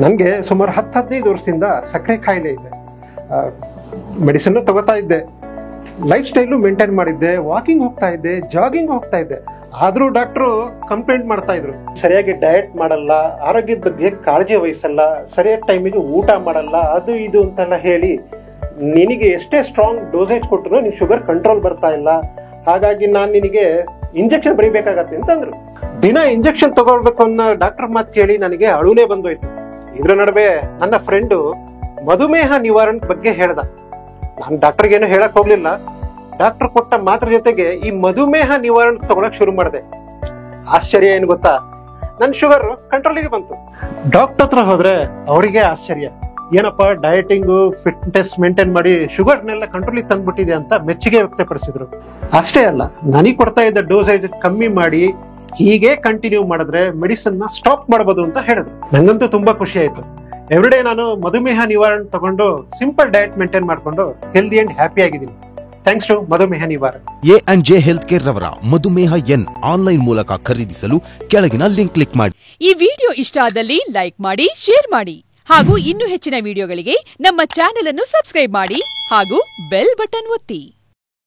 ನನಗೆ ಸುಮಾರು 10-15 ವರ್ಷದಿಂದ ಸಕ್ಕರೆ ಕಾಯಿಲೆ ಇದೆ. ಮೆಡಿಸಿನ್ ತಗೋತಾ ಇದ್ದೆ, ಲೈಫ್ ಸ್ಟೈಲು ಮೇಂಟೈನ್ ಮಾಡಿದ್ದೆ, ವಾಕಿಂಗ್ ಹೋಗ್ತಾ ಇದ್ದೆ, ಜಾಗಿಂಗ್ ಹೋಗ್ತಾ ಇದ್ದೆ. ಆದರೂ ಡಾಕ್ಟ್ರು ಕಂಪ್ಲೇಂಟ್ ಮಾಡ್ತಾ ಇದ್ರು, ಸರಿಯಾಗಿ ಡಯಟ್ ಮಾಡಲ್ಲ, ಆರೋಗ್ಯದ ಬಗ್ಗೆ ಕಾಳಜಿ ವಹಿಸಲ್ಲ, ಸರಿಯಾದ ಟೈಮಿಗೆ ಊಟ ಮಾಡಲ್ಲ, ಅದು ಇದು ಅಂತೆಲ್ಲ ಹೇಳಿ ನಿನಗೆ ಎಷ್ಟೇ ಸ್ಟ್ರಾಂಗ್ ಡೋಸೇಜ್ ಕೊಟ್ಟರು ನಿನ್ ಶುಗರ್ ಕಂಟ್ರೋಲ್ ಬರ್ತಾ ಇಲ್ಲ, ಹಾಗಾಗಿ ನಾನು ನಿನಗೆ ಇಂಜೆಕ್ಷನ್ ಬರೀಬೇಕಾಗತ್ತೆ ಅಂತಂದ್ರು. ದಿನ ಇಂಜೆಕ್ಷನ್ ತಗೊಳ್ಬೇಕು ಅನ್ನೋ ಡಾಕ್ಟರ್ ಮಾತು ಕೇಳಿ ನನಗೆ ಅಳುನೇ ಬಂದೋಯ್ತು. ಇದ್ರ ನಡುವೆ ನನ್ನ ಫ್ರೆಂಡು ಮಧುಮೇಹ ನಿವಾರಣೆ ಬಗ್ಗೆ ಹೇಳ್ದ. ನಾನು ಡಾಕ್ಟರ್ಗೇನು ಹೇಳಕ್ ಹೋಗ್ಲಿಲ್ಲ. ಡಾಕ್ಟರ್ ಕೊಟ್ಟ ಮಾತ್ರ ಜೊತೆಗೆ ಈ ಮಧುಮೇಹ ನಿವಾರಣೆ ತಗೊಳಕ್ ಶುರು ಮಾಡಿದೆ. ಆಶ್ಚರ್ಯ ಏನು ಗೊತ್ತಾ, ನನ್ನ ಶುಗರ್ ಕಂಟ್ರೋಲಿಗೆ ಬಂತು. ಡಾಕ್ಟರ್ ಹತ್ರ ಹೋದ್ರೆ ಅವರಿಗೆ ಆಶ್ಚರ್ಯ, ಏನಪ್ಪ ಡಯಟಿಂಗು ಫಿಟ್ನೆಸ್ ಮೇಂಟೈನ್ ಮಾಡಿ ಶುಗರ್ನೆಲ್ಲ ಕಂಟ್ರೋಲಿಗೆ ತಂದ್ಬಿಟ್ಟಿದೆ ಅಂತ ಮೆಚ್ಚುಗೆ ವ್ಯಕ್ತಪಡಿಸಿದ್ರು. ಅಷ್ಟೇ ಅಲ್ಲ, ನನಗೆ ಕೊಡ್ತಾ ಇದ್ದ ಡೋಸೇಜ್ ಕಮ್ಮಿ ಮಾಡಿ ಹೀಗೆ ಕಂಟಿನ್ಯೂ ಮಾಡಿದ್ರೆ ಮೆಡಿಸಿನ್ ನ ಸ್ಟಾಪ್ ಮಾಡಬಹುದು ಅಂತ ಹೇಳಿದ್ರು. ನಂಗಂತೂ ತುಂಬಾ ಖುಷಿ ಆಯ್ತು. ಎವ್ರಿಡೇ ನಾನು ಮಧುಮೇಹ ನಿವಾರಣೆ ತಗೊಂಡು ಸಿಂಪಲ್ ಡಯಟ್ ಮೇಂಟೈನ್ ಮಾಡ್ಕೊಂಡು ಹೆಲ್ದಿ ಅಂಡ್ ಹ್ಯಾಪಿ ಆಗಿದ್ದೀನಿ. ಥ್ಯಾಂಕ್ಸ್ ಟು ಮಧುಮೇಹ ನಿವಾರಣೆ. ಎ&ಜೆ ಹೆಲ್ತ್ ಕೇರ್ ರವರ ಮಧುಮೇಹ ಎನ್ ಆನ್ಲೈನ್ ಮೂಲಕ ಖರೀದಿಸಲು ಕೆಳಗಿನ ಲಿಂಕ್ ಕ್ಲಿಕ್ ಮಾಡಿ. ಈ ವಿಡಿಯೋ ಇಷ್ಟ ಆದಲ್ಲಿ ಲೈಕ್ ಮಾಡಿ, ಶೇರ್ ಮಾಡಿ ಹಾಗೂ ಇನ್ನೂ ಹೆಚ್ಚಿನ ವಿಡಿಯೋಗಳಿಗೆ ನಮ್ಮ ಚಾನೆಲ್ ಅನ್ನು ಸಬ್ಸ್ಕ್ರೈಬ್ ಮಾಡಿ ಹಾಗೂ ಬೆಲ್ ಬಟನ್ ಒತ್ತಿ.